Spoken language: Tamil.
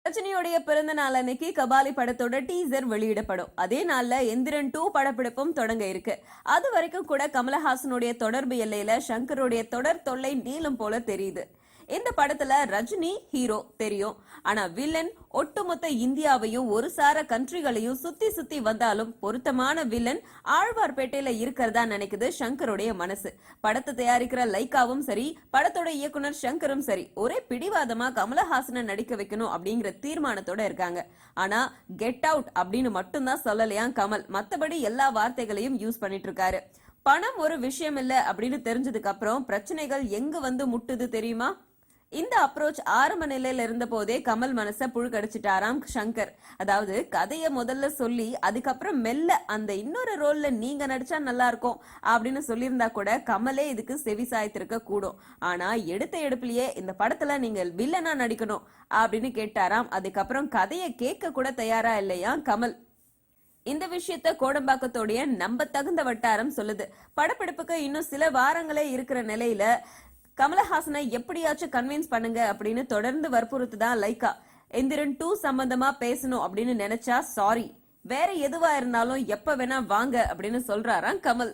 ரஜினியோடைய பிறந்த நாள் அன்னைக்கு கபாலி படத்தோட டீசர் வெளியிடப்படும். அதே நாள்ல எந்திரன் 2 படப்பிடிப்பும் தொடங்க இருக்கு. அது வரைக்கும் கூட கமலஹாசனுடைய தொடர்பு எல்லையில சங்கருடைய தொடர் தொல்லை நீளம் போல தெரியுது. இந்த படத்துல ரஜினி ஹீரோ தெரியும். ஆனா வில்லன் ஒட்டுமொத்த இந்தியாவையும் ஒரு சார கண்ட்ரிகளையும் சுத்தி சுத்தி வந்தாலும் பொருத்தமான வில்லன் ஆழ்வார்பேட்டையில இருக்கிறதா நினைக்குது சங்கருடைய மனசு. படத்தை தயாரிக்கிற லைக்காவும் சரி, படத்தோட இயக்குனர் சங்கரும் சரி, ஒரே பிடிவாதமா கமலஹாசனை நடிக்க வைக்கணும் அப்படிங்கிற தீர்மானத்தோட இருக்காங்க. ஆனா கெட் அவுட் அப்படின்னு மட்டும்தான் சொல்லலையா கமல். மத்தபடி எல்லா வார்த்தைகளையும் யூஸ் பண்ணிட்டு இருக்காரு. பணம் ஒரு விஷயம் இல்ல அப்படின்னு தெரிஞ்சதுக்கு அப்புறம் பிரச்சனைகள் எங்க வந்து முட்டுது தெரியுமா? இந்த அப்ரோச் ஆரம்ப நிலையில இருந்த போதே கமல் மனச புழுக்கடிச்சிட்டாராம் சங்கர். அதாவது கதைய முதல்ல சொல்லி அதுக்கப்புறம் மெல்ல அந்த இன்னொரு ரோல்ல நீங்க நடிச்சா நல்லா இருக்கும் அப்படின்னு சொல்லியிருந்தா கூட கமலே இதுக்கு செவி சாய்த்திருக்க கூடும். ஆனா எடுத்த எடுப்புலயே இந்த படத்துல நீங்க வில்லனா நடிக்கணும் அப்படின்னு கேட்டாராம். அதுக்கப்புறம் கதையை கேட்க கூட தயாரா இல்லையா கமல். இந்த விஷயத்த கோடம்பாக்கத்தோடைய நம்ப தகுந்த வட்டாரம் சொல்லுது. படப்பிடிப்புக்கு இன்னும் சில வாரங்களே இருக்கிற நிலையில கமலஹாசனை எப்படியாச்சும் கன்வின்ஸ் பண்ணுங்க அப்படின்னு தொடர்ந்து வற்புறுத்துதான் லைக்கா. எந்திரன் 2 சம்பந்தமா பேசணும் அப்படின்னு நினைச்சா சாரி, வேற எதுவா இருந்தாலும் எப்ப வேணா வாங்க அப்படின்னு சொல்றாராம் கமல்.